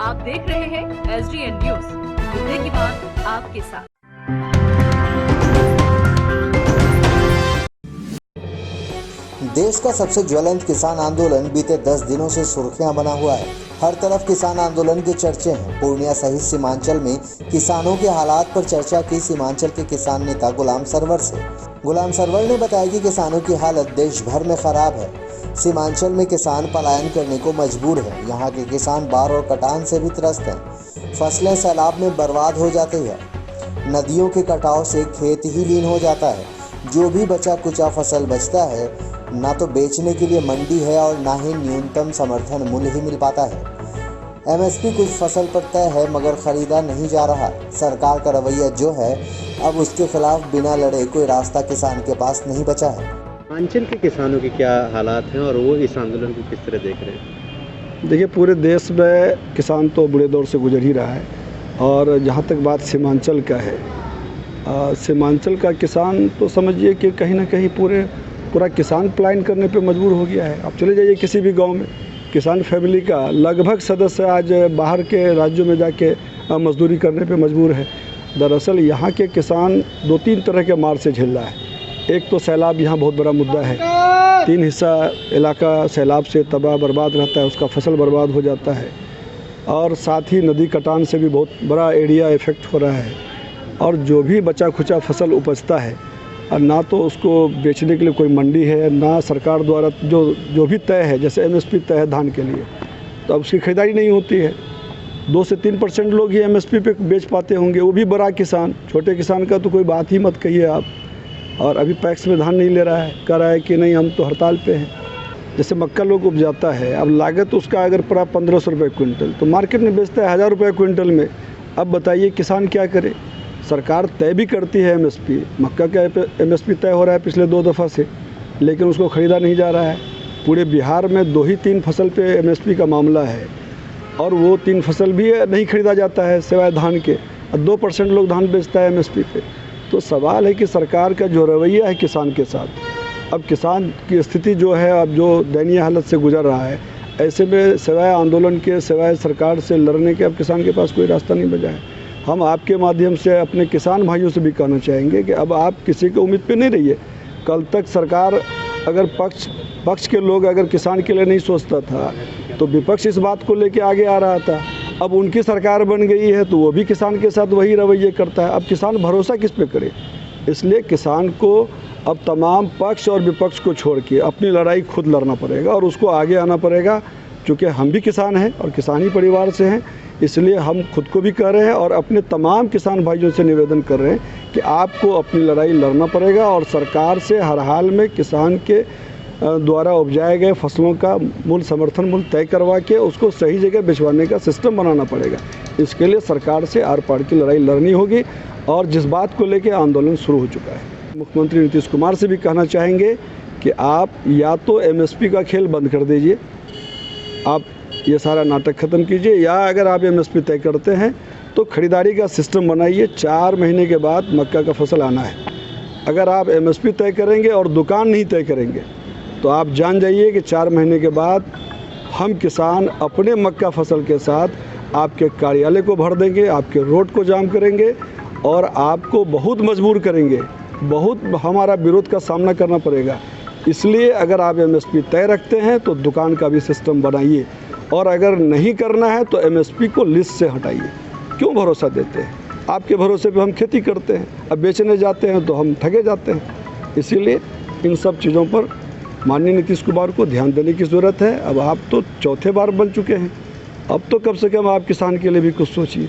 आप देख रहे हैं SDN न्यूज, मुद्दे की बात आपके साथ। देश का सबसे ज्वलंत किसान आंदोलन बीते 10 दिनों से सुर्खियां बना हुआ है। हर तरफ किसान आंदोलन के चर्चे हैं। पूर्णिया सहित सीमांचल में किसानों के हालात पर चर्चा की सीमांचल के किसान नेता गुलाम सरवर से। गुलाम सरवर ने बताया कि किसानों की हालत देश भर में खराब है। सीमांचल में किसान पलायन करने को मजबूर है। यहाँ के किसान बाढ़ और कटान से भी त्रस्त हैं। फसलें सैलाब में बर्बाद हो जाती है। नदियों के कटाव से खेत ही लीन हो जाता है। जो भी बचा कुचा फसल बचता है, ना तो बेचने के लिए मंडी है और ना ही न्यूनतम समर्थन मूल्य ही मिल पाता है। MSP कुछ फसल पर तय है मगर खरीदा नहीं जा रहा। सरकार का रवैया जो है, अब उसके खिलाफ बिना लड़े कोई रास्ता किसान के पास नहीं बचा है। सीमांचल के किसानों के क्या हालात हैं और वो इस आंदोलन को किस तरह देख रहे हैं? देखिए, पूरे देश में किसान तो बुरे दौर से गुजर ही रहा है और जहाँ तक बात सीमांचल का है, सीमांचल का किसान तो समझिए कि कहीं ना कहीं पूरा किसान पलायन करने पे मजबूर हो गया है। आप चले जाइए किसी भी गांव में, किसान फैमिली का लगभग सदस्य आज बाहर के राज्यों में जाके मजदूरी करने पे मजबूर है। दरअसल यहाँ के किसान 2-3 तरह के मार से झेल रहा है। एक तो सैलाब यहाँ बहुत बड़ा मुद्दा है। 3 हिस्सा इलाका सैलाब से तबाह बर्बाद रहता है, उसका फसल बर्बाद हो जाता है। और साथ ही नदी कटान से भी बहुत बड़ा एरिया इफेक्ट हो रहा है। और जो भी बचा खुचा फसल उपजता है, और ना तो उसको बेचने के लिए कोई मंडी है, ना सरकार द्वारा जो भी तय है, जैसे MSP तय है धान के लिए, तो अब उसकी खरीदारी नहीं होती है। 2 से 3% लोग ही MSP पे बेच पाते होंगे, वो भी बड़ा किसान। छोटे किसान का तो कोई बात ही मत कहिए आप। और अभी पैक्स में धान नहीं ले रहा है, कह रहा है कि नहीं हम तो हड़ताल पे हैं। जैसे मक्का लोग उपजाता है, अब लागत उसका अगर पड़ा 1500 रुपये क्विंटल, तो मार्केट में बेचता है 1000 रुपये क्विंटल में। अब बताइए किसान क्या करे? सरकार तय भी करती है MSP, मक्का का MSP तय हो रहा है पिछले 2 दफ़ा से, लेकिन उसको ख़रीदा नहीं जा रहा है। पूरे बिहार में 2 ही 3 फसल पे MSP का मामला है और वो 3 फसल भी नहीं ख़रीदा जाता है सिवाय धान के, और 2% लोग धान बेचता है MSP पे। तो सवाल है कि सरकार का जो रवैया है किसान के साथ, अब किसान की स्थिति जो है, अब जो दयनीय हालत से गुजर रहा है, ऐसे में सिवाय आंदोलन के, सिवाय सरकार से लड़ने के अब किसान के पास कोई रास्ता नहीं बचा है। हम आपके माध्यम से अपने किसान भाइयों से भी कहना चाहेंगे कि अब आप किसी की उम्मीद पे नहीं रहिए। कल तक सरकार अगर पक्ष के लोग अगर किसान के लिए नहीं सोचता था, तो विपक्ष इस बात को लेके आगे आ रहा था। अब उनकी सरकार बन गई है तो वो भी किसान के साथ वही रवैये करता है। अब किसान भरोसा किस पे करे? इसलिए किसान को अब तमाम पक्ष और विपक्ष को छोड़ के अपनी लड़ाई खुद लड़ना पड़ेगा और उसको आगे आना पड़ेगा। क्योंकि हम भी किसान हैं और किसानी परिवार से हैं, इसलिए हम खुद को भी कह रहे हैं और अपने तमाम किसान भाइयों से निवेदन कर रहे हैं कि आपको अपनी लड़ाई लड़ना पड़ेगा और सरकार से हर हाल में किसान के द्वारा उपजाए गए फसलों का मूल्य, समर्थन मूल्य तय करवा के उसको सही जगह भिजवाने का सिस्टम बनाना पड़ेगा। इसके लिए सरकार से आर पार की लड़ाई लड़नी होगी और जिस बात को लेकर आंदोलन शुरू हो चुका है, मुख्यमंत्री नीतीश कुमार से भी कहना चाहेंगे कि आप या तो MSP का खेल बंद कर दीजिए, आप ये सारा नाटक ख़त्म कीजिए, या अगर आप MSP तय करते हैं तो ख़रीदारी का सिस्टम बनाइए। 4 महीने के बाद मक्का का फसल आना है। अगर आप MSP तय करेंगे और दुकान नहीं तय करेंगे तो आप जान जाइए कि 4 महीने के बाद हम किसान अपने मक्का फसल के साथ आपके कार्यालय को भर देंगे, आपके रोड को जाम करेंगे और आपको बहुत मजबूर करेंगे, बहुत हमारा विरोध का सामना करना पड़ेगा। इसलिए अगर आप MSP तय रखते हैं तो दुकान का भी सिस्टम बनाइए और अगर नहीं करना है तो MSP को लिस्ट से हटाइए। क्यों भरोसा देते हैं? आपके भरोसे पे हम खेती करते हैं, अब बेचने जाते हैं तो हम ठगे जाते हैं। इसीलिए इन सब चीज़ों पर माननीय नीतीश कुमार को ध्यान देने की ज़रूरत है। अब आप तो 4थे बार बन चुके हैं, अब तो कम से कम आप किसान के लिए भी कुछ सोचिए।